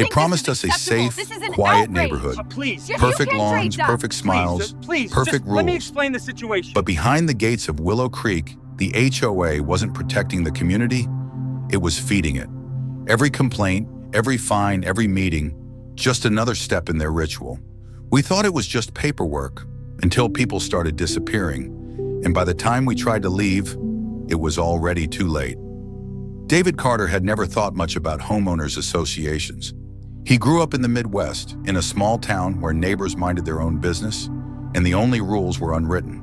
They think promised this us is a safe, acceptable? This is an quiet outrage. neighborhood. Please, You Perfect can trade lawns, them. perfect smiles, please, perfect let me rules. explain the situation. But behind the gates of Willow Creek, the HOA wasn't protecting the community, it was feeding it. Every complaint, every fine, every meeting, just another step in their ritual. We thought it was just paperwork until people started disappearing. And by the time we tried to leave, it was already too late. David Carter had never thought much about homeowners associations. He grew up in the Midwest, in a small town where neighbors minded their own business, and the only rules were unwritten.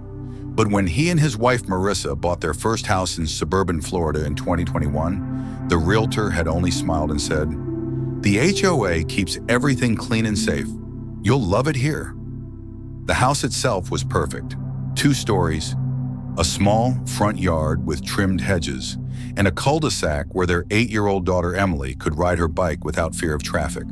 But when he and his wife Marissa bought their first house in suburban Florida in 2021, the realtor had only smiled and said, "The HOA keeps everything clean and safe. You'll love it here." The house itself was perfect. 2 stories, a small front yard with trimmed hedges, and a cul-de-sac where their 8-year-old daughter Emily could ride her bike without fear of traffic.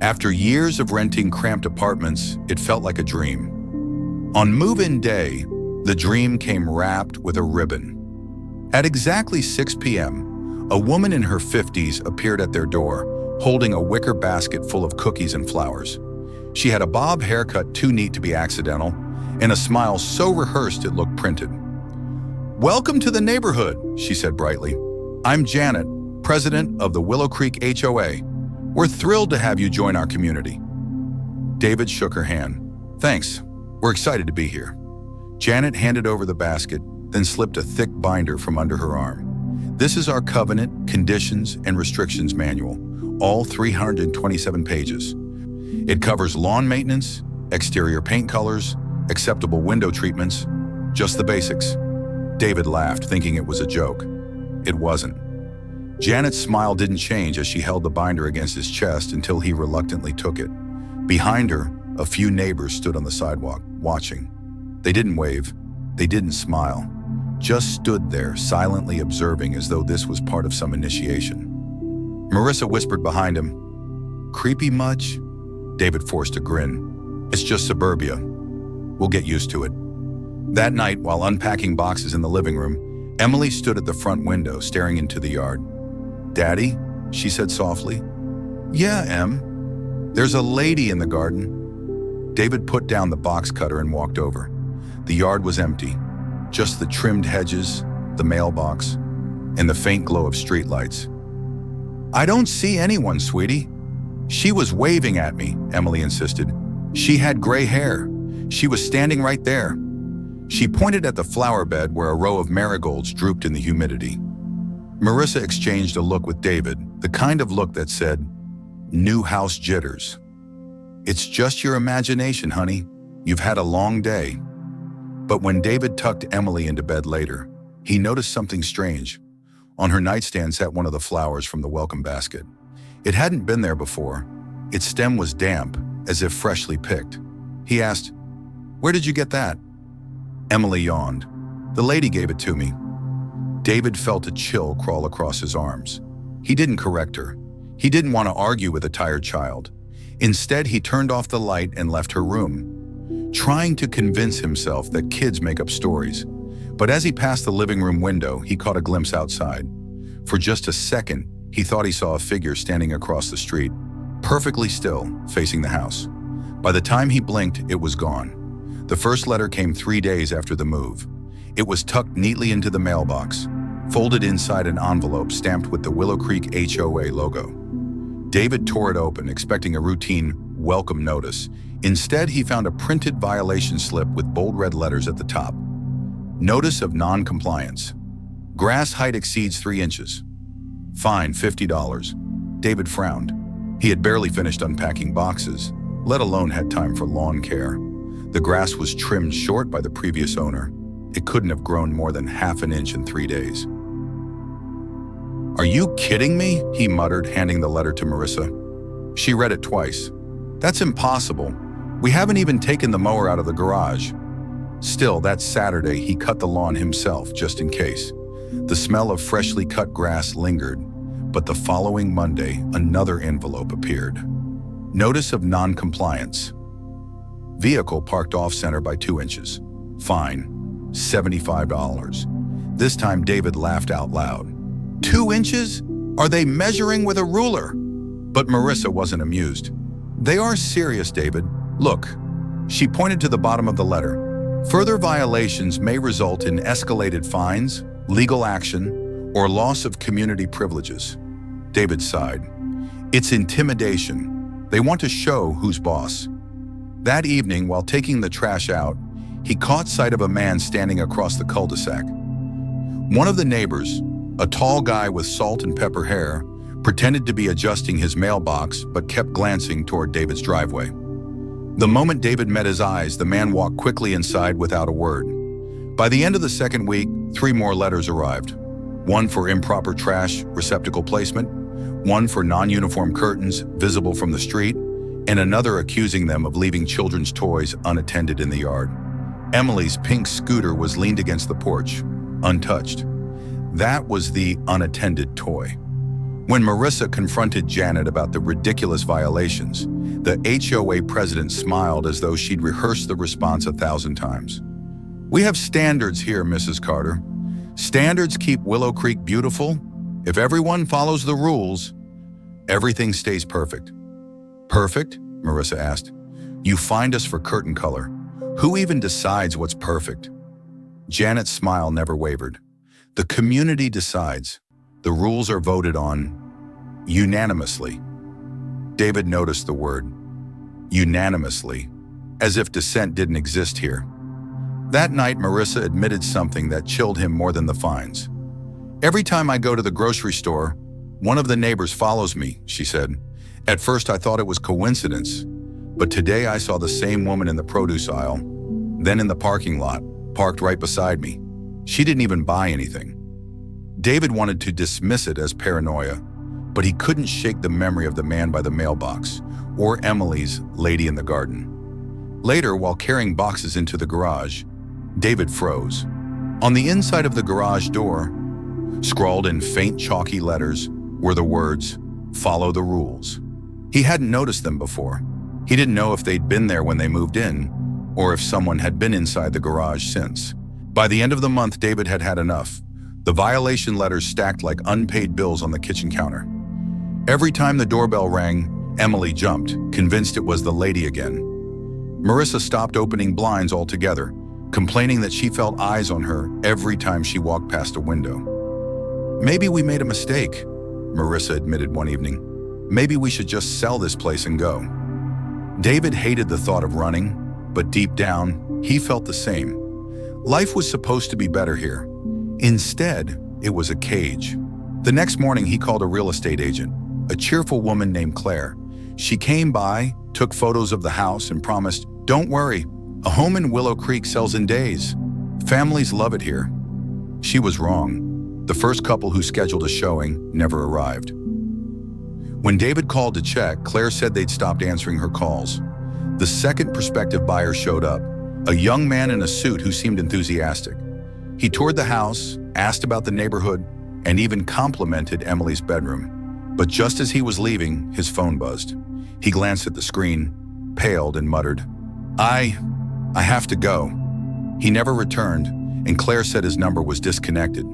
After years of renting cramped apartments, it felt like a dream. On move-in day, the dream came wrapped with a ribbon. At exactly 6 p.m., a woman in her 50s appeared at their door, holding a wicker basket full of cookies and flowers. She had a bob haircut too neat to be accidental, and a smile so rehearsed it looked printed. "Welcome to the neighborhood," she said brightly. "I'm Janet, president of the Willow Creek HOA. We're thrilled to have you join our community." David shook her hand. "Thanks. We're excited to be here." Janet handed over the basket, then slipped a thick binder from under her arm. "This is our covenant, conditions, and restrictions manual, all 327 pages. It covers lawn maintenance, exterior paint colors, acceptable window treatments, just the basics." David laughed, thinking it was a joke. It wasn't. Janet's smile didn't change as she held the binder against his chest until he reluctantly took it. Behind her, a few neighbors stood on the sidewalk, watching. They didn't wave, they didn't smile, just stood there silently observing as though this was part of some initiation. Marissa whispered behind him, "Creepy much?" David forced a grin. "It's just suburbia. We'll get used to it." That night, while unpacking boxes in the living room, Emily stood at the front window staring into the yard. "Daddy?" she said softly. "Yeah, Em. There's a lady in the garden." David put down the box cutter and walked over. The yard was empty, just the trimmed hedges, the mailbox, and the faint glow of streetlights. "I don't see anyone, sweetie." "She was waving at me," Emily insisted. "She had gray hair. She was standing right there." She pointed at the flower bed where a row of marigolds drooped in the humidity. Marissa exchanged a look with David, the kind of look that said, "New house jitters." "It's just your imagination, honey. You've had a long day." But when David tucked Emily into bed later, he noticed something strange. On her nightstand sat one of the flowers from the welcome basket. It hadn't been there before. Its stem was damp, as if freshly picked. He asked, "Where did you get that?" Emily yawned. "The lady gave it to me." David felt a chill crawl across his arms. He didn't correct her. He didn't want to argue with a tired child. Instead, he turned off the light and left her room, trying to convince himself that kids make up stories. But as he passed the living room window, he caught a glimpse outside. For just a second, he thought he saw a figure standing across the street, perfectly still, facing the house. By the time he blinked, it was gone. The first letter came 3 days after the move. It was tucked neatly into the mailbox, folded inside an envelope stamped with the Willow Creek HOA logo. David tore it open, expecting a routine welcome notice. Instead, he found a printed violation slip with bold red letters at the top. Notice of non-compliance. Grass height exceeds 3 inches. Fine, $50. David frowned. He had barely finished unpacking boxes, let alone had time for lawn care. The grass was trimmed short by the previous owner. It couldn't have grown more than half an inch in 3 days. "Are you kidding me?" he muttered, handing the letter to Marissa. She read it twice. "That's impossible. We haven't even taken the mower out of the garage." Still, that Saturday, he cut the lawn himself, just in case. The smell of freshly cut grass lingered, but the following Monday, another envelope appeared. Notice of non-compliance. Vehicle parked off-center by 2 inches. Fine, $75. This time, David laughed out loud. 2 inches? Are they measuring with a ruler? But Marissa wasn't amused. "They are serious, David. Look." She pointed to the bottom of the letter. "Further violations may result in escalated fines, legal action, or loss of community privileges." David sighed. "It's intimidation. They want to show who's boss." That evening, while taking the trash out, he caught sight of a man standing across the cul-de-sac. One of the neighbors, a tall guy with salt and pepper hair, pretended to be adjusting his mailbox but kept glancing toward David's driveway. The moment David met his eyes, the man walked quickly inside without a word. By the end of the second week, 3 more letters arrived. One for improper trash receptacle placement, one for non-uniform curtains visible from the street, and another accusing them of leaving children's toys unattended in the yard. Emily's pink scooter was leaned against the porch, untouched. That was the unattended toy. When Marissa confronted Janet about the ridiculous violations, the HOA president smiled as though she'd rehearsed the response 1,000 times. "We have standards here, Mrs. Carter. Standards keep Willow Creek beautiful. If everyone follows the rules, everything stays perfect." "Perfect?" Marissa asked. "You find us for curtain color. Who even decides what's perfect?" Janet's smile never wavered. "The community decides. The rules are voted on unanimously." David noticed the word unanimously, as if dissent didn't exist here. That night, Marissa admitted something that chilled him more than the fines. "Every time I go to the grocery store, one of the neighbors follows me," she said. "At first I thought it was coincidence, but today I saw the same woman in the produce aisle, then in the parking lot, parked right beside me. She didn't even buy anything." David wanted to dismiss it as paranoia, but he couldn't shake the memory of the man by the mailbox or Emily's lady in the garden. Later, while carrying boxes into the garage, David froze. On the inside of the garage door, scrawled in faint chalky letters, were the words, "Follow the rules." He hadn't noticed them before. He didn't know if they'd been there when they moved in, or if someone had been inside the garage since. By the end of the month, David had had enough. The violation letters stacked like unpaid bills on the kitchen counter. Every time the doorbell rang, Emily jumped, convinced it was the lady again. Marissa stopped opening blinds altogether, complaining that she felt eyes on her every time she walked past a window. "Maybe we made a mistake," Marissa admitted one evening. "Maybe we should just sell this place and go." David hated the thought of running, but deep down, he felt the same. Life was supposed to be better here. Instead, it was a cage. The next morning, he called a real estate agent, a cheerful woman named Claire. She came by, took photos of the house, and promised, "Don't worry, a home in Willow Creek sells in days. Families love it here." She was wrong. The first couple who scheduled a showing never arrived. When David called to check, Claire said they'd stopped answering her calls. The second prospective buyer showed up, a young man in a suit who seemed enthusiastic. He toured the house, asked about the neighborhood, and even complimented Emily's bedroom. But just as he was leaving, his phone buzzed. He glanced at the screen, paled, and muttered, I have to go." He never returned, and Claire said his number was disconnected.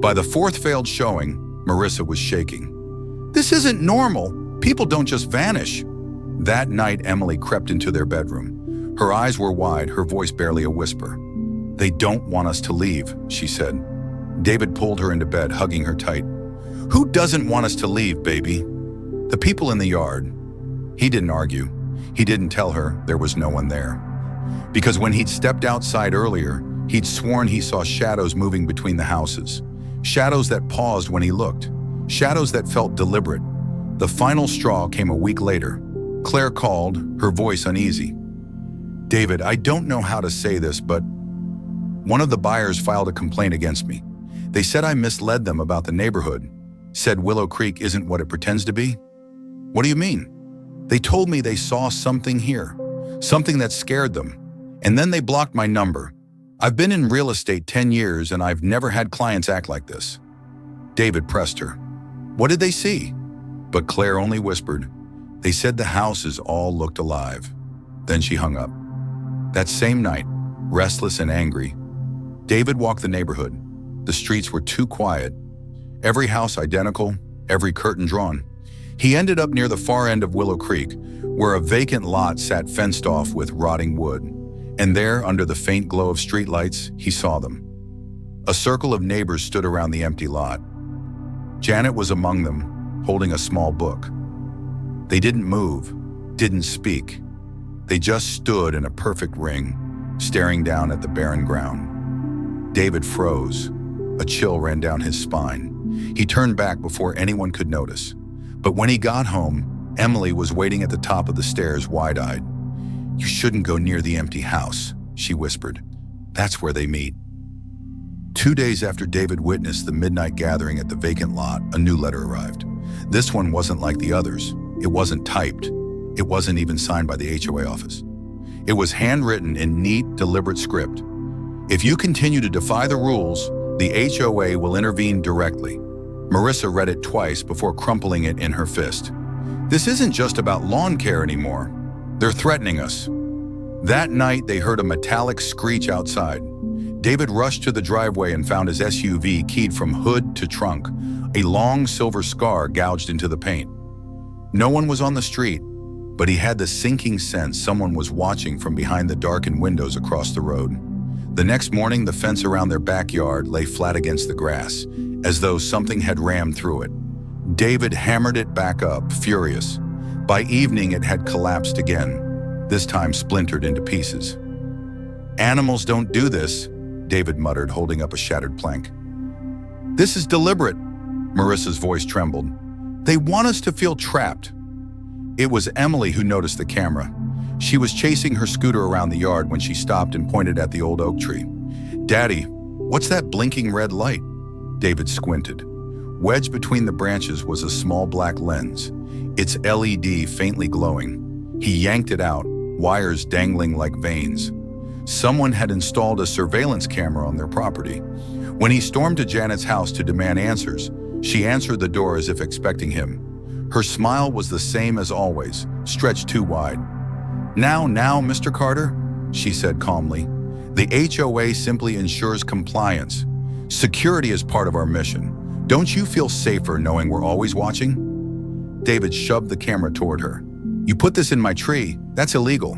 By the fourth failed showing, Marissa was shaking. "This isn't normal. People don't just vanish." That night, Emily crept into their bedroom. Her eyes were wide, her voice barely a whisper. "They don't want us to leave," she said. David pulled her into bed, hugging her tight. "Who doesn't want us to leave, baby?" "The people in the yard." He didn't argue. He didn't tell her there was no one there. Because when he'd stepped outside earlier, he'd sworn he saw shadows moving between the houses. Shadows that paused when he looked. Shadows that felt deliberate. The final straw came a week later. Claire called, her voice uneasy. "David, I don't know how to say this, but one of the buyers filed a complaint against me. They said I misled them about the neighborhood, said Willow Creek isn't what it pretends to be." "What do you mean?" "They told me they saw something here, something that scared them, and then they blocked my number. I've been in real estate 10 years and I've never had clients act like this." David pressed her. "What did they see?" But Claire only whispered, "They said the houses all looked alive." Then she hung up. That same night, restless and angry, David walked the neighborhood. The streets were too quiet. Every house identical, every curtain drawn. He ended up near the far end of Willow Creek, where a vacant lot sat fenced off with rotting wood. And there, under the faint glow of streetlights, he saw them. A circle of neighbors stood around the empty lot. Janet was among them, holding a small book. They didn't move, didn't speak. They just stood in a perfect ring, staring down at the barren ground. David froze. A chill ran down his spine. He turned back before anyone could notice. But when he got home, Emily was waiting at the top of the stairs, wide-eyed. "You shouldn't go near the empty house," she whispered. "That's where they meet." 2 days after David witnessed the midnight gathering at the vacant lot, a new letter arrived. This one wasn't like the others. It wasn't typed. It wasn't even signed by the HOA office. It was handwritten in neat, deliberate script. "If you continue to defy the rules, the HOA will intervene directly." Marissa read it twice before crumpling it in her fist. "This isn't just about lawn care anymore. They're threatening us." That night, they heard a metallic screech outside. David rushed to the driveway and found his SUV keyed from hood to trunk, a long silver scar gouged into the paint. No one was on the street, but he had the sinking sense someone was watching from behind the darkened windows across the road. The next morning, the fence around their backyard lay flat against the grass, as though something had rammed through it. David hammered it back up, furious. By evening, it had collapsed again, this time splintered into pieces. "Animals don't do this," David muttered, holding up a shattered plank. "This is deliberate," Marissa's voice trembled. "They want us to feel trapped." It was Emily who noticed the camera. She was chasing her scooter around the yard when she stopped and pointed at the old oak tree. "Daddy, what's that blinking red light?" David squinted. Wedged between the branches was a small black lens, its LED faintly glowing. He yanked it out, wires dangling like veins. Someone had installed a surveillance camera on their property. When he stormed to Janet's house to demand answers, she answered the door as if expecting him. Her smile was the same as always, stretched too wide. Now, Mr. Carter," she said calmly. "The HOA simply ensures compliance. Security is part of our mission. Don't you feel safer knowing we're always watching?" David shoved the camera toward her. "You put this in my tree. That's illegal.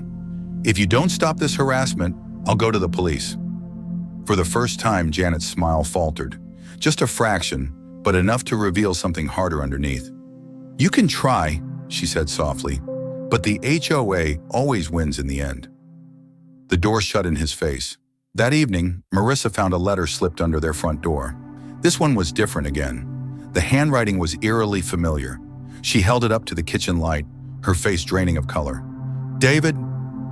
If you don't stop this harassment, I'll go to the police." For the first time, Janet's smile faltered. Just a fraction, but enough to reveal something harder underneath. "You can try," she said softly, "but the HOA always wins in the end." The door shut in his face. That evening, Marissa found a letter slipped under their front door. This one was different again. The handwriting was eerily familiar. She held it up to the kitchen light, her face draining of color. "David,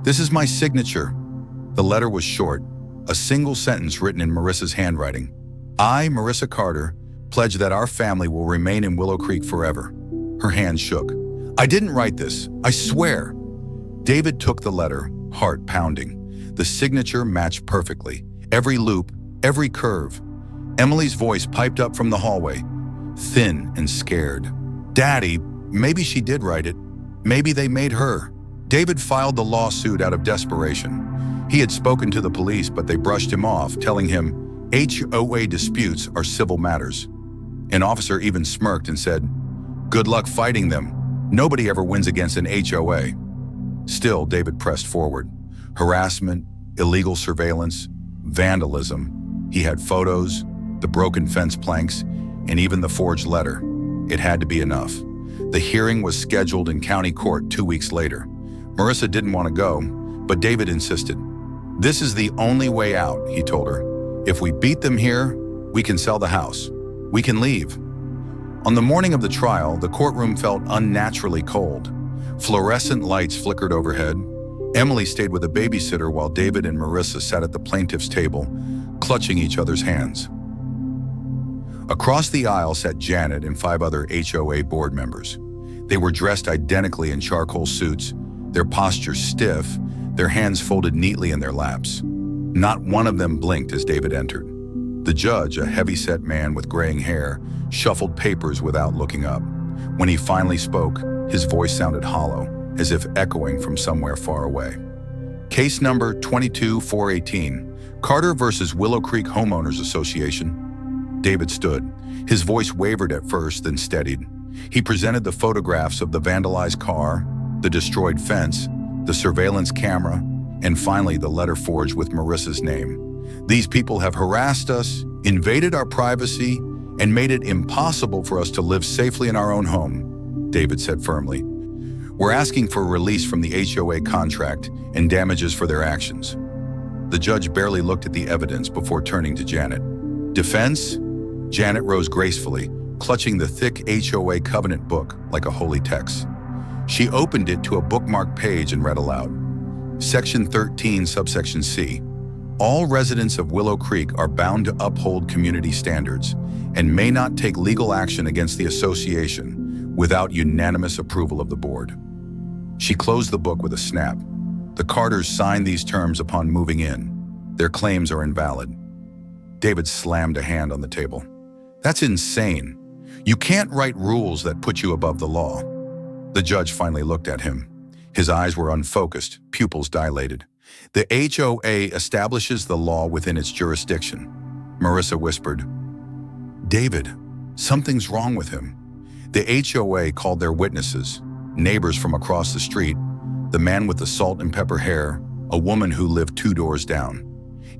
this is my signature." The letter was short, a single sentence written in Marissa's handwriting. "I, Marissa Carter, pledge that our family will remain in Willow Creek forever." Her hand shook. "I didn't write this, I swear." David took the letter, heart pounding. The signature matched perfectly. Every loop, every curve. Emily's voice piped up from the hallway, thin and scared. "Daddy, maybe she did write it. Maybe they made her." David filed the lawsuit out of desperation. He had spoken to the police, but they brushed him off, telling him HOA disputes are civil matters. An officer even smirked and said, "Good luck fighting them. Nobody ever wins against an HOA." Still, David pressed forward. Harassment, illegal surveillance, vandalism. He had photos, the broken fence planks, and even the forged letter. It had to be enough. The hearing was scheduled in county court 2 weeks later. Marissa didn't want to go, but David insisted. "This is the only way out," he told her. "If we beat them here, we can sell the house. We can leave." On the morning of the trial, the courtroom felt unnaturally cold. Fluorescent lights flickered overhead. Emily stayed with a babysitter while David and Marissa sat at the plaintiff's table, clutching each other's hands. Across the aisle sat Janet and 5 other HOA board members. They were dressed identically in charcoal suits, their postures stiff, their hands folded neatly in their laps. Not one of them blinked as David entered. The judge, a heavy-set man with graying hair, shuffled papers without looking up. When he finally spoke, his voice sounded hollow, as if echoing from somewhere far away. "Case number 22418, Carter versus Willow Creek Homeowners Association." David stood. His voice wavered at first, then steadied. He presented the photographs of the vandalized car, the destroyed fence, the surveillance camera, and finally the letter forged with Marissa's name. "These people have harassed us, invaded our privacy, and made it impossible for us to live safely in our own home," David said firmly. "We're asking for a release from the HOA contract and damages for their actions." The judge barely looked at the evidence before turning to Janet. "Defense?" Janet rose gracefully, clutching the thick HOA covenant book like a holy text. She opened it to a bookmarked page and read aloud. Section 13, subsection C. "All residents of Willow Creek are bound to uphold community standards and may not take legal action against the association without unanimous approval of the board." She closed the book with a snap. "The Carters signed these terms upon moving in. Their claims are invalid." David slammed a hand on the table. "That's insane. You can't write rules that put you above the law." The judge finally looked at him. His eyes were unfocused, pupils dilated. "The HOA establishes the law within its jurisdiction," Marissa whispered. "David, something's wrong with him." The HOA called their witnesses, neighbors from across the street, the man with the salt and pepper hair, a woman who lived 2 doors down.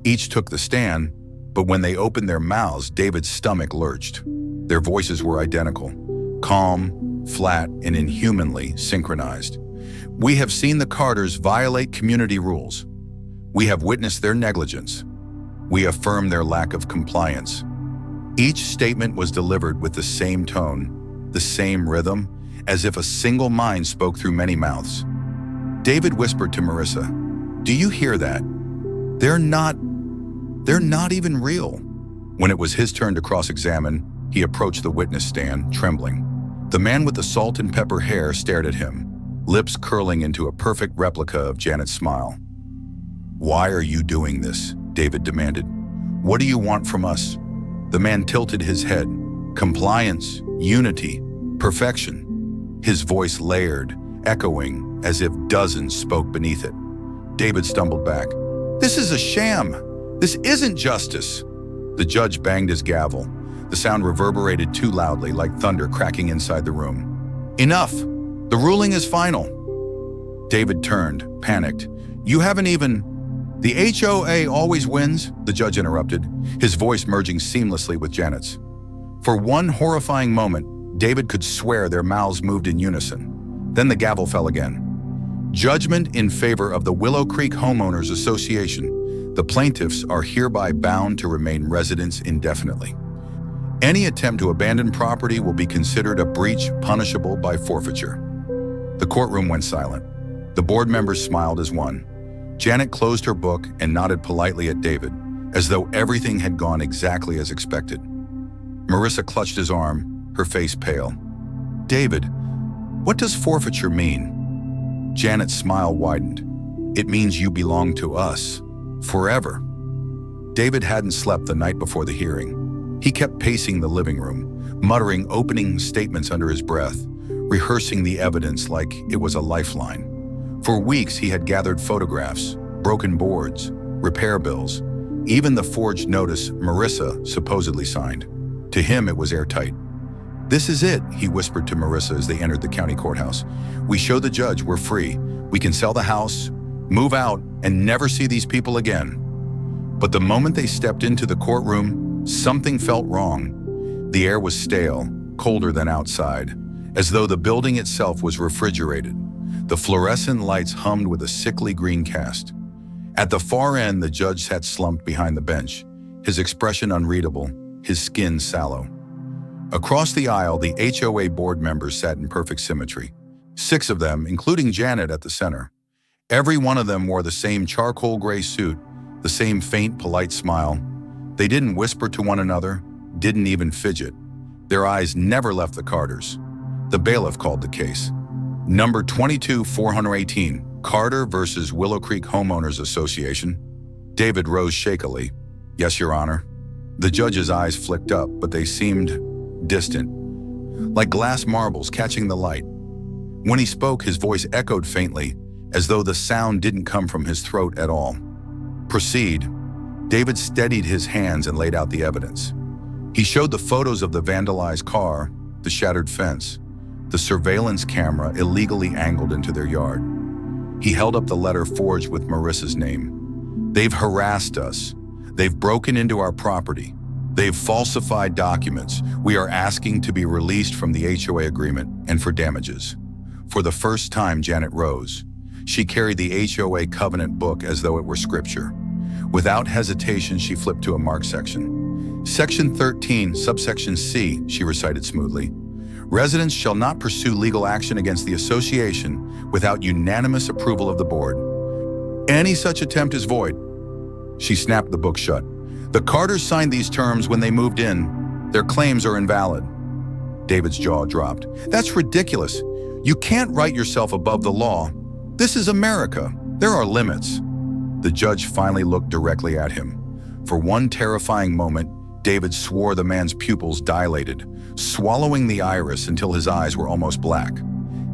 Each took the stand, but when they opened their mouths, David's stomach lurched. Their voices were identical, calm, flat, and inhumanly synchronized. "We have seen the Carters violate community rules. We have witnessed their negligence. We affirm their lack of compliance." Each statement was delivered with the same tone, the same rhythm, as if a single mind spoke through many mouths. David whispered to Marissa, "Do you hear that? They're not even real." When it was his turn to cross-examine, he approached the witness stand, trembling. The man with the salt and pepper hair stared at him, lips curling into a perfect replica of Janet's smile. "Why are you doing this?" David demanded. "What do you want from us?" The man tilted his head. "Compliance, unity, perfection." His voice layered, echoing as if dozens spoke beneath it. David stumbled back. "This is a sham. This isn't justice." The judge banged his gavel. The sound reverberated too loudly, like thunder cracking inside the room. "Enough! The ruling is final." David turned, panicked. "You haven't even—" "The HOA always wins," the judge interrupted, his voice merging seamlessly with Janet's. For one horrifying moment, David could swear their mouths moved in unison. Then the gavel fell again. "Judgment in favor of the Willow Creek Homeowners Association. The plaintiffs are hereby bound to remain residents indefinitely. Any attempt to abandon property will be considered a breach punishable by forfeiture." The courtroom went silent. The board members smiled as one. Janet closed her book and nodded politely at David, as though everything had gone exactly as expected. Marissa clutched his arm, her face pale. "David, what does forfeiture mean?" Janet's smile widened. "It means you belong to us, forever." David hadn't slept the night before the hearing. He kept pacing the living room, muttering opening statements under his breath, rehearsing the evidence like it was a lifeline. For weeks he had gathered photographs, broken boards, repair bills, even the forged notice Marissa supposedly signed. To him it was airtight. "This is it," he whispered to Marissa as they entered the county courthouse. "We show the judge we're free. We can sell the house, move out, and never see these people again." But the moment they stepped into the courtroom, something felt wrong. The air was stale, colder than outside, as though the building itself was refrigerated. The fluorescent lights hummed with a sickly green cast. At the far end, the judge sat slumped behind the bench, his expression unreadable, his skin sallow. Across the aisle, the HOA board members sat in perfect symmetry. 6 of them, including Janet at the center. Every one of them wore the same charcoal gray suit, the same faint, polite smile. They didn't whisper to one another, didn't even fidget. Their eyes never left the Carters. The bailiff called the case. Number 22-418, Carter versus Willow Creek Homeowners Association. David rose shakily. "Yes, Your Honor." The judge's eyes flicked up, but they seemed distant, like glass marbles catching the light. When he spoke, his voice echoed faintly, as though the sound didn't come from his throat at all. "Proceed." David steadied his hands and laid out the evidence. He showed the photos of the vandalized car, the shattered fence, the surveillance camera illegally angled into their yard. He held up the letter forged with Marissa's name. "They've harassed us. They've broken into our property. They've falsified documents. We are asking to be released from the HOA agreement and for damages." For the first time, Janet rose. She carried the HOA covenant book as though it were scripture. Without hesitation, she flipped to a marked section. "Section 13, subsection C," she recited smoothly. "Residents shall not pursue legal action against the association without unanimous approval of the board. Any such attempt is void." She snapped the book shut. "The Carters signed these terms when they moved in. Their claims are invalid." David's jaw dropped. "That's ridiculous. You can't write yourself above the law. This is America. There are limits." The judge finally looked directly at him. For one terrifying moment, David swore the man's pupils dilated, swallowing the iris until his eyes were almost black.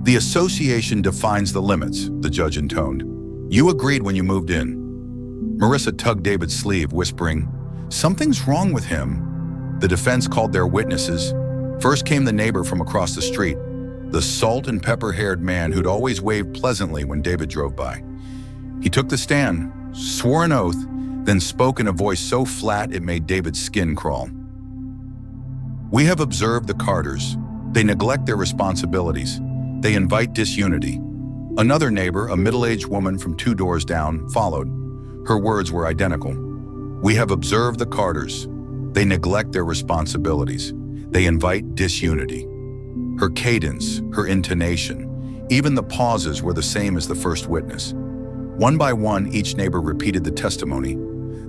"The association defines the limits," the judge intoned. "You agreed when you moved in." Marissa tugged David's sleeve, whispering, "Something's wrong with him." The defense called their witnesses. First came the neighbor from across the street, the salt and pepper-haired man who'd always waved pleasantly when David drove by. He took the stand, swore an oath, then spoke in a voice so flat it made David's skin crawl. "We have observed the Carters. They neglect their responsibilities. They invite disunity." Another neighbor, a middle-aged woman from 2 doors down, followed. Her words were identical. "We have observed the Carters. They neglect their responsibilities. They invite disunity." Her cadence, her intonation, even the pauses were the same as the first witness. One by one, each neighbor repeated the testimony.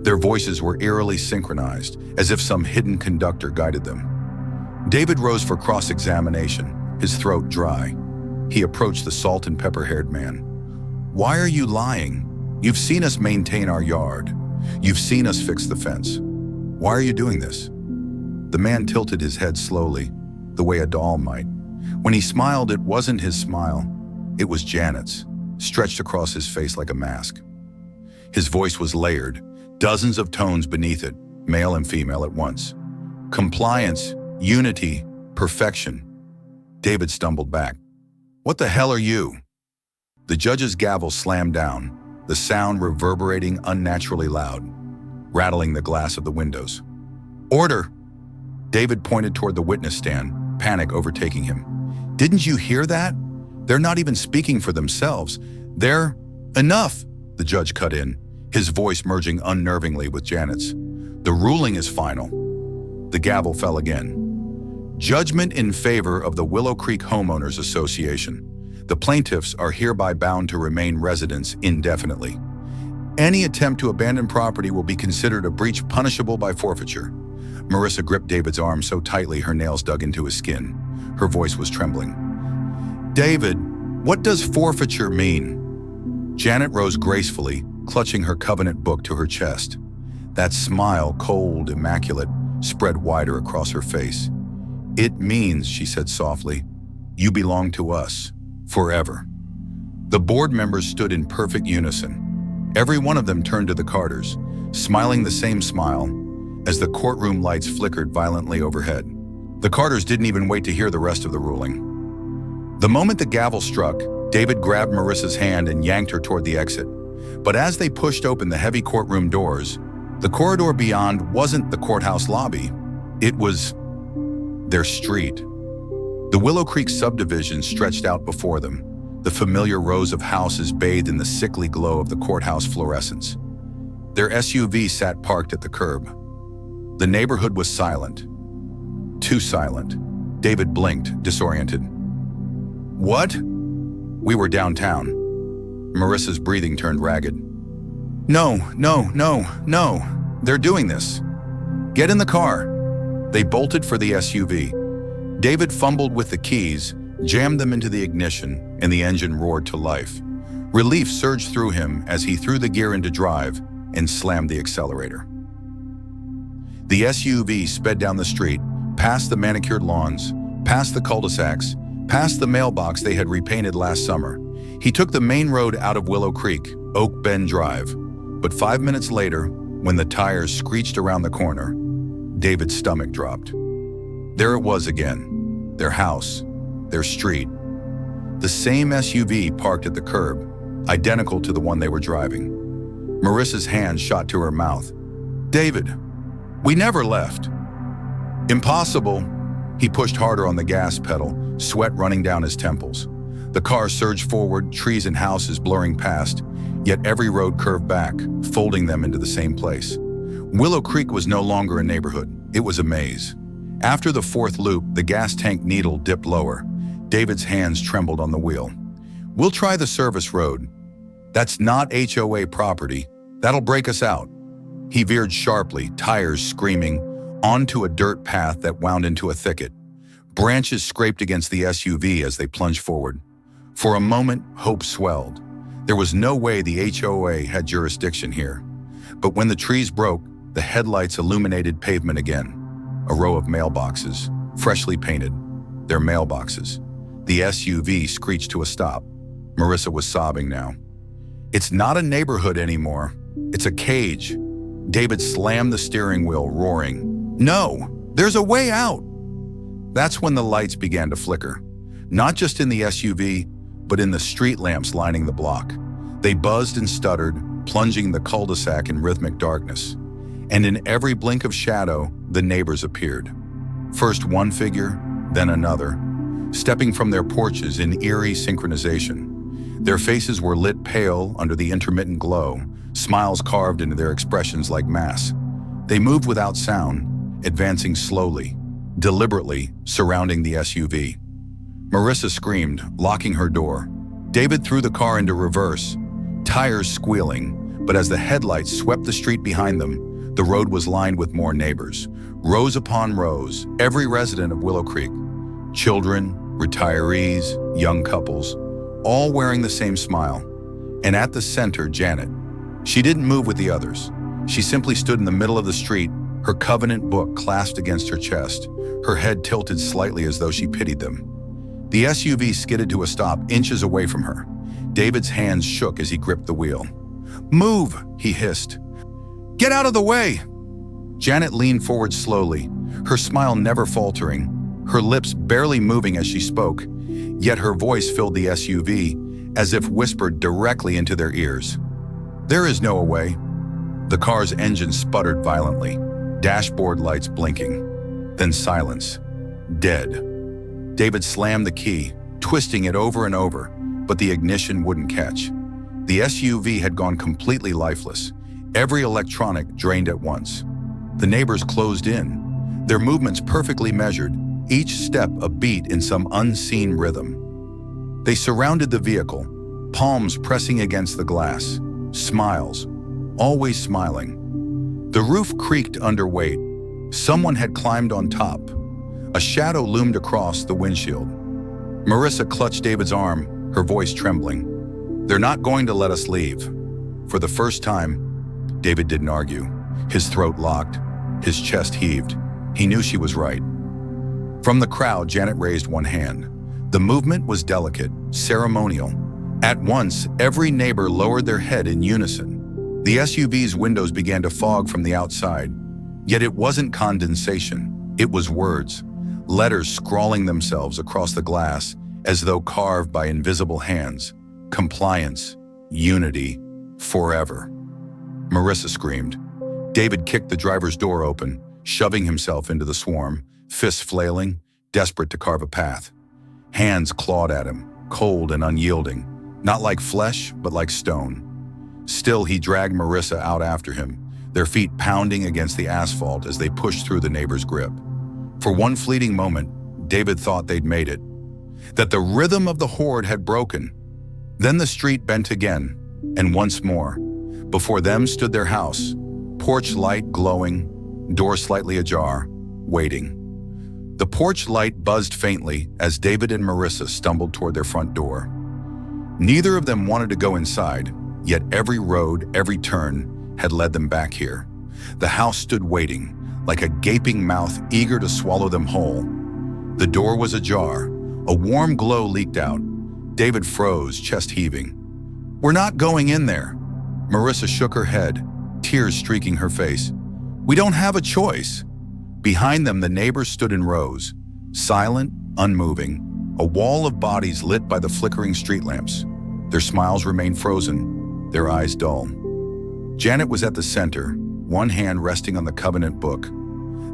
Their voices were eerily synchronized, as if some hidden conductor guided them. David rose for cross-examination, his throat dry. He approached the salt and pepper-haired man. "Why are you lying? You've seen us maintain our yard. You've seen us fix the fence. Why are you doing this?" The man tilted his head slowly, the way a doll might. When he smiled, it wasn't his smile. It was Janet's, stretched across his face like a mask. His voice was layered, dozens of tones beneath it, male and female at once. Compliance, unity, perfection. David stumbled back. "What the hell are you?" The judge's gavel slammed down, the sound reverberating unnaturally loud, rattling the glass of the windows. "Order!" David pointed toward the witness stand, panic overtaking him. "Didn't you hear that? They're not even speaking for themselves. They're—" "Enough!" the judge cut in, his voice merging unnervingly with Janet's. "The ruling is final." The gavel fell again. "Judgment in favor of the Willow Creek Homeowners Association. The plaintiffs are hereby bound to remain residents indefinitely. Any attempt to abandon property will be considered a breach punishable by forfeiture." Marissa gripped David's arm so tightly her nails dug into his skin. Her voice was trembling. "David, what does forfeiture mean?" Janet rose gracefully, clutching her covenant book to her chest. That smile, cold, immaculate, spread wider across her face. "It means," she said softly, "you belong to us, forever." The board members stood in perfect unison. Every one of them turned to the Carters, smiling the same smile, as the courtroom lights flickered violently overhead. The Carters didn't even wait to hear the rest of the ruling. The moment the gavel struck, David grabbed Marissa's hand and yanked her toward the exit. But as they pushed open the heavy courtroom doors, the corridor beyond wasn't the courthouse lobby. It was their street. The Willow Creek subdivision stretched out before them, the familiar rows of houses bathed in the sickly glow of the courthouse fluorescence. Their SUV sat parked at the curb. The neighborhood was silent. Too silent. David blinked, disoriented. "What?" "We were downtown." Marissa's breathing turned ragged. No. They're doing this. Get in the car." They bolted for the SUV. David fumbled with the keys, jammed them into the ignition, and the engine roared to life. Relief surged through him as he threw the gear into drive and slammed the accelerator. The SUV sped down the street, past the manicured lawns, past the cul-de-sacs, past the mailbox they had repainted last summer. He took the main road out of Willow Creek, Oak Bend Drive. But 5 minutes later, when the tires screeched around the corner, David's stomach dropped. There it was again, their house, their street. The same SUV parked at the curb, identical to the one they were driving. Marissa's hand shot to her mouth. "David, we never left." "Impossible." He pushed harder on the gas pedal, sweat running down his temples. The car surged forward, trees and houses blurring past, yet every road curved back, folding them into the same place. Willow Creek was no longer a neighborhood, it was a maze. After the fourth loop, the gas tank needle dipped lower. David's hands trembled on the wheel. "We'll try the service road." "That's not HOA property. That'll break us out." He veered sharply, tires screaming, onto a dirt path that wound into a thicket. Branches scraped against the SUV as they plunged forward. For a moment, hope swelled. There was no way the HOA had jurisdiction here. But when the trees broke, the headlights illuminated pavement again. A row of mailboxes, freshly painted. Their mailboxes. The SUV screeched to a stop. Marissa was sobbing now. "It's not a neighborhood anymore. It's a cage." David slammed the steering wheel, roaring, "No, there's a way out!" That's when the lights began to flicker. Not just in the SUV, but in the street lamps lining the block. They buzzed and stuttered, plunging the cul-de-sac in rhythmic darkness. And in every blink of shadow, the neighbors appeared. First one figure, then another, stepping from their porches in eerie synchronization. Their faces were lit pale under the intermittent glow, smiles carved into their expressions like masks. They moved without sound, advancing slowly, deliberately, surrounding the SUV. Marissa screamed, locking her door. David threw the car into reverse, tires squealing, but as the headlights swept the street behind them, the road was lined with more neighbors, rows upon rows, every resident of Willow Creek. Children, retirees, young couples, all wearing the same smile. And at the center, Janet. She didn't move with the others. She simply stood in the middle of the street, her covenant book clasped against her chest, her head tilted slightly as though she pitied them. The SUV skidded to a stop inches away from her. David's hands shook as he gripped the wheel. "Move!" he hissed. "Get out of the way!" Janet leaned forward slowly, her smile never faltering, her lips barely moving as she spoke, yet her voice filled the SUV as if whispered directly into their ears. "There is no way." The car's engine sputtered violently, dashboard lights blinking. Then silence. Dead. David slammed the key, twisting it over and over, but the ignition wouldn't catch. The SUV had gone completely lifeless, every electronic drained at once. The neighbors closed in, their movements perfectly measured, each step a beat in some unseen rhythm. They surrounded the vehicle, palms pressing against the glass, smiles, always smiling. The roof creaked under weight. Someone had climbed on top. A shadow loomed across the windshield. Marissa clutched David's arm, her voice trembling. "They're not going to let us leave." For the first time, David didn't argue. His throat locked, his chest heaved. He knew she was right. From the crowd, Janet raised one hand. The movement was delicate, ceremonial. At once, every neighbor lowered their head in unison. The SUV's windows began to fog from the outside. Yet it wasn't condensation, it was words. Letters scrawling themselves across the glass as though carved by invisible hands. Compliance, unity, forever. Marissa screamed. David kicked the driver's door open, shoving himself into the swarm, fists flailing, desperate to carve a path. Hands clawed at him, cold and unyielding, not like flesh, but like stone. Still, he dragged Marissa out after him, their feet pounding against the asphalt as they pushed through the neighbor's grip. For one fleeting moment, David thought they'd made it, that the rhythm of the horde had broken. Then the street bent again, and once more. Before them stood their house, porch light glowing, door slightly ajar, waiting. The porch light buzzed faintly as David and Marissa stumbled toward their front door. Neither of them wanted to go inside, yet every road, every turn had led them back here. The house stood waiting, like a gaping mouth eager to swallow them whole. The door was ajar. A warm glow leaked out. David froze, chest heaving. "We're not going in there." Marissa shook her head, tears streaking her face. "We don't have a choice." Behind them, the neighbors stood in rows, silent, unmoving. A wall of bodies lit by the flickering street lamps. Their smiles remained frozen, their eyes dull. Janet was at the center, one hand resting on the covenant book.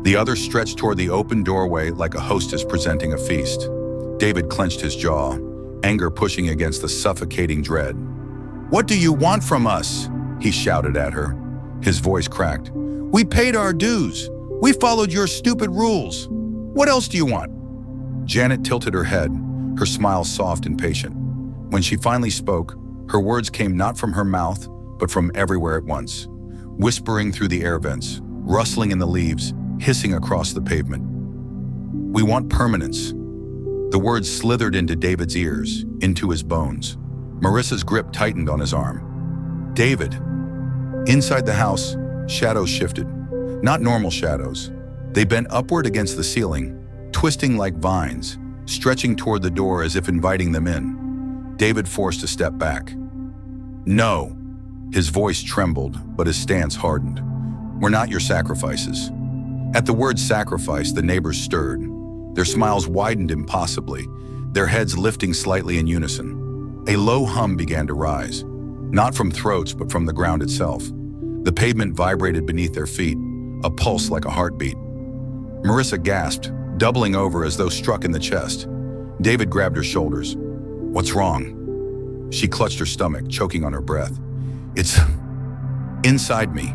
The other stretched toward the open doorway like a hostess presenting a feast. David clenched his jaw, anger pushing against the suffocating dread. "What do you want from us?" he shouted at her. His voice cracked. "We paid our dues. We followed your stupid rules. What else do you want?" Janet tilted her head, her smile soft and patient. When she finally spoke, her words came not from her mouth, but from everywhere at once, whispering through the air vents, rustling in the leaves, hissing across the pavement. "We want permanence." The words slithered into David's ears, into his bones. Marissa's grip tightened on his arm. "David." Inside the house, shadows shifted. Not normal shadows. They bent upward against the ceiling, twisting like vines, stretching toward the door as if inviting them in. David forced a step back. "No." His voice trembled, but his stance hardened. "We're not your sacrifices." At the word sacrifice, the neighbors stirred. Their smiles widened impossibly, their heads lifting slightly in unison. A low hum began to rise, not from throats but from the ground itself. The pavement vibrated beneath their feet, a pulse like a heartbeat. Marissa gasped, doubling over as though struck in the chest. David grabbed her shoulders. "What's wrong?" She clutched her stomach, choking on her breath. "It's inside me."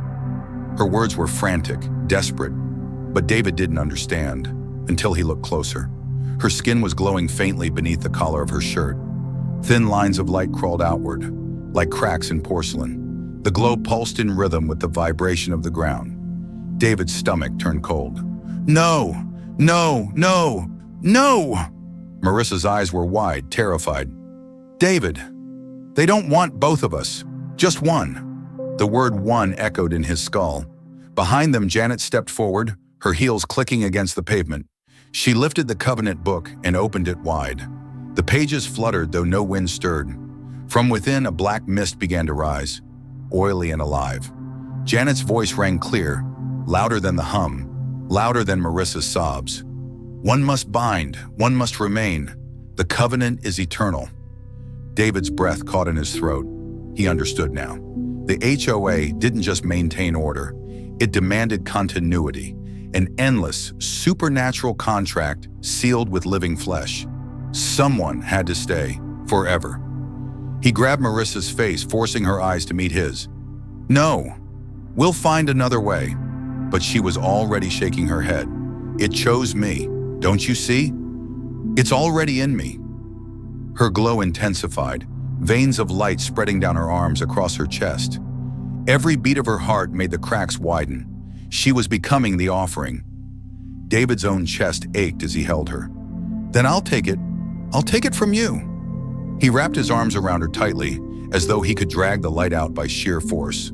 Her words were frantic, desperate, but David didn't understand until he looked closer. Her skin was glowing faintly beneath the collar of her shirt. Thin lines of light crawled outward, like cracks in porcelain. The glow pulsed in rhythm with the vibration of the ground. David's stomach turned cold. "No! No! No! No!" Marissa's eyes were wide, terrified. "David, they don't want both of us. Just one." The word "one" echoed in his skull. Behind them, Janet stepped forward, her heels clicking against the pavement. She lifted the covenant book and opened it wide. The pages fluttered, though no wind stirred. From within, a black mist began to rise, oily and alive. Janet's voice rang clear, louder than the hum, louder than Marissa's sobs. "One must bind, one must remain. The covenant is eternal." David's breath caught in his throat. He understood now. The HOA didn't just maintain order. It demanded continuity, an endless, supernatural contract sealed with living flesh. Someone had to stay, forever. He grabbed Marissa's face, forcing her eyes to meet his. "No, we'll find another way." But she was already shaking her head. "It chose me, don't you see? It's already in me." Her glow intensified, veins of light spreading down her arms across her chest. Every beat of her heart made the cracks widen. She was becoming the offering. David's own chest ached as he held her. "Then I'll take it. I'll take it from you." He wrapped his arms around her tightly, as though he could drag the light out by sheer force.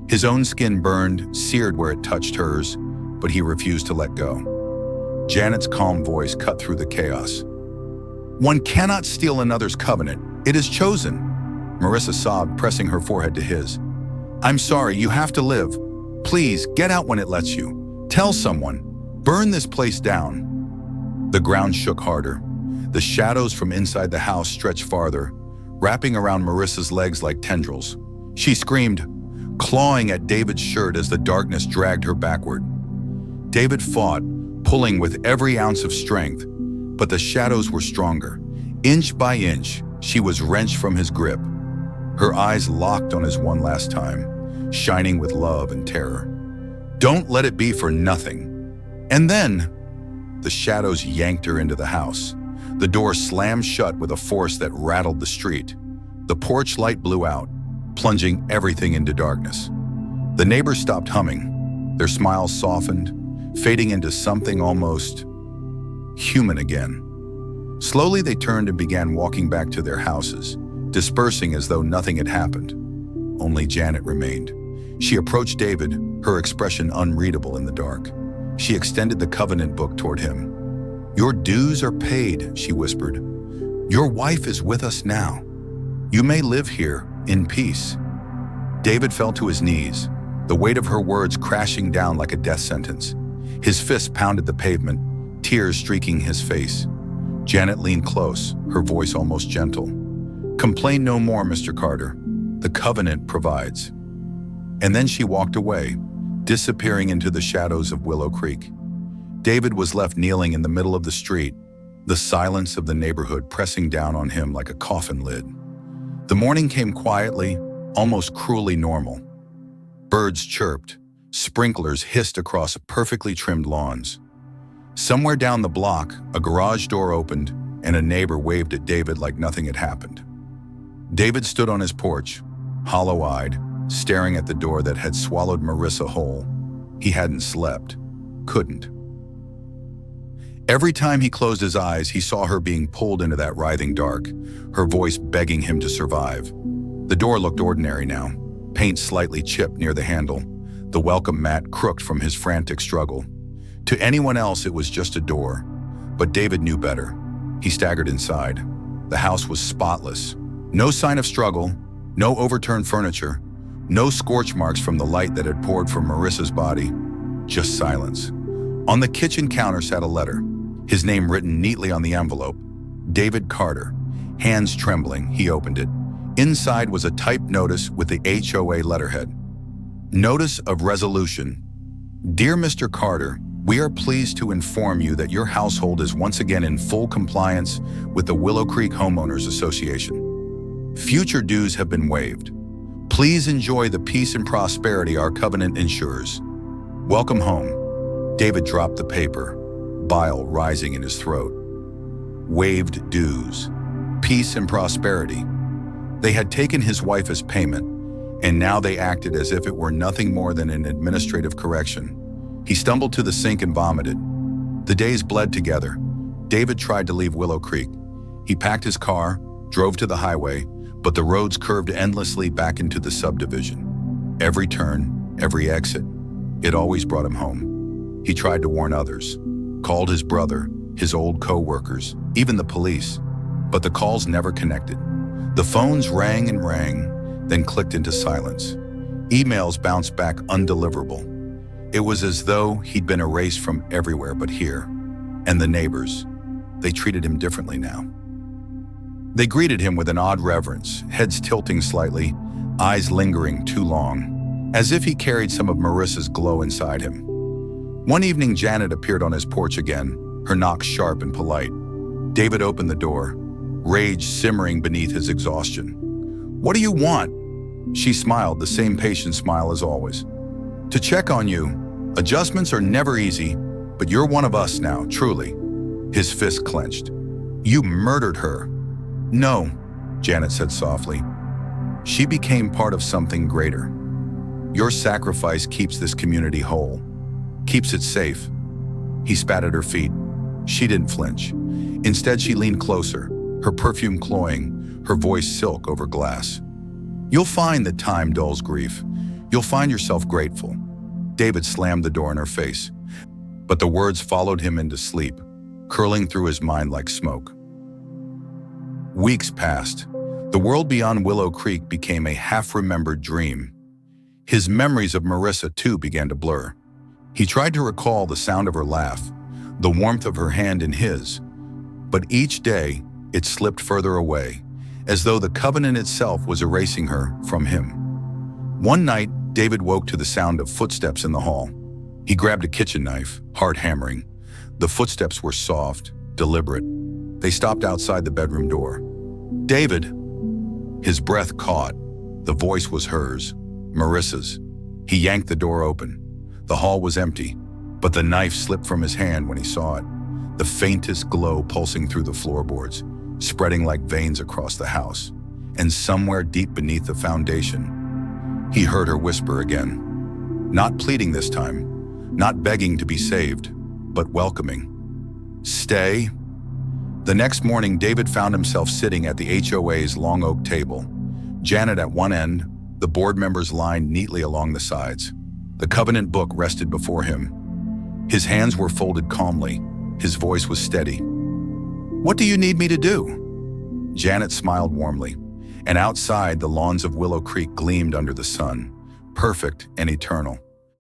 His own skin burned, seared where it touched hers, but he refused to let go. Janet's calm voice cut through the chaos. "One cannot steal another's covenant. It is chosen." Marissa sobbed, pressing her forehead to his. "I'm sorry, you have to live. Please, get out when it lets you. Tell someone. Burn this place down." The ground shook harder. The shadows from inside the house stretched farther, wrapping around Marissa's legs like tendrils. She screamed, clawing at David's shirt as the darkness dragged her backward. David fought, pulling with every ounce of strength, but the shadows were stronger. Inch by inch, she was wrenched from his grip. Her eyes locked on his one last time, shining with love and terror. "Don't let it be for nothing." And then, the shadows yanked her into the house. The door slammed shut with a force that rattled the street. The porch light blew out, plunging everything into darkness. The neighbors stopped humming. Their smiles softened, fading into something almost human again. Slowly they turned and began walking back to their houses, dispersing as though nothing had happened. Only Janet remained. She approached David, her expression unreadable in the dark. She extended the covenant book toward him. "Your dues are paid," she whispered. "Your wife is with us now. You may live here in peace." David fell to his knees, the weight of her words crashing down like a death sentence. His fist pounded the pavement, tears streaking his face. Janet leaned close, her voice almost gentle. "Complain no more, Mr. Carter. The covenant provides." And then she walked away, disappearing into the shadows of Willow Creek. David was left kneeling in the middle of the street, the silence of the neighborhood pressing down on him like a coffin lid. The morning came quietly, almost cruelly normal. Birds chirped, sprinklers hissed across perfectly trimmed lawns. Somewhere down the block, a garage door opened and a neighbor waved at David like nothing had happened. David stood on his porch, hollow-eyed, staring at the door that had swallowed Marissa whole. He hadn't slept, couldn't. Every time he closed his eyes, he saw her being pulled into that writhing dark, her voice begging him to survive. The door looked ordinary now, paint slightly chipped near the handle, the welcome mat crooked from his frantic struggle. To anyone else, it was just a door, but David knew better. He staggered inside. The house was spotless. No sign of struggle, no overturned furniture, no scorch marks from the light that had poured from Marissa's body, just silence. On the kitchen counter sat a letter, his name written neatly on the envelope. David Carter. Hands trembling, he opened it. Inside was a typed notice with the HOA letterhead. Notice of resolution. Dear Mr. Carter, we are pleased to inform you that your household is once again in full compliance with the Willow Creek Homeowners Association. Future dues have been waived. Please enjoy the peace and prosperity our covenant ensures. Welcome home. David dropped the paper, bile rising in his throat. Waived dues. Peace and prosperity. They had taken his wife as payment, and now they acted as if it were nothing more than an administrative correction. He stumbled to the sink and vomited. The days bled together. David tried to leave Willow Creek. He packed his car, drove to the highway, but the roads curved endlessly back into the subdivision. Every turn, every exit, it always brought him home. He tried to warn others, called his brother, his old co-workers, even the police, but the calls never connected. The phones rang and rang, then clicked into silence. Emails bounced back undeliverable. It was as though he'd been erased from everywhere but here. And the neighbors, they treated him differently now. They greeted him with an odd reverence, heads tilting slightly, eyes lingering too long, as if he carried some of Marissa's glow inside him. One evening, Janet appeared on his porch again, her knock sharp and polite. David opened the door, rage simmering beneath his exhaustion. "What do you want?" She smiled, the same patient smile as always. "To check on you. Adjustments are never easy, but you're one of us now, truly." His fist clenched. "You murdered her." "No," Janet said softly. "She became part of something greater. Your sacrifice keeps this community whole, keeps it safe." He spat at her feet. She didn't flinch. Instead, she leaned closer, her perfume cloying, her voice silk over glass. "You'll find that time dulls grief. You'll find yourself grateful." David slammed the door in her face, but the words followed him into sleep, curling through his mind like smoke. Weeks passed. The world beyond Willow Creek became a half-remembered dream. His memories of Marissa, too, began to blur. He tried to recall the sound of her laugh, the warmth of her hand in his, but each day it slipped further away, as though the covenant itself was erasing her from him. One night, David woke to the sound of footsteps in the hall. He grabbed a kitchen knife, heart hammering. The footsteps were soft, deliberate. They stopped outside the bedroom door. "David!" His breath caught. The voice was hers, Marissa's. He yanked the door open. The hall was empty, but the knife slipped from his hand when he saw it, the faintest glow pulsing through the floorboards, spreading like veins across the house. And somewhere deep beneath the foundation, he heard her whisper again. Not pleading this time, not begging to be saved, but welcoming. "Stay." The next morning, David found himself sitting at the HOA's long oak table. Janet at one end, the board members lined neatly along the sides. The covenant book rested before him. His hands were folded calmly. His voice was steady. "What do you need me to do?" Janet smiled warmly, and outside the lawns of Willow Creek gleamed under the sun, perfect and eternal.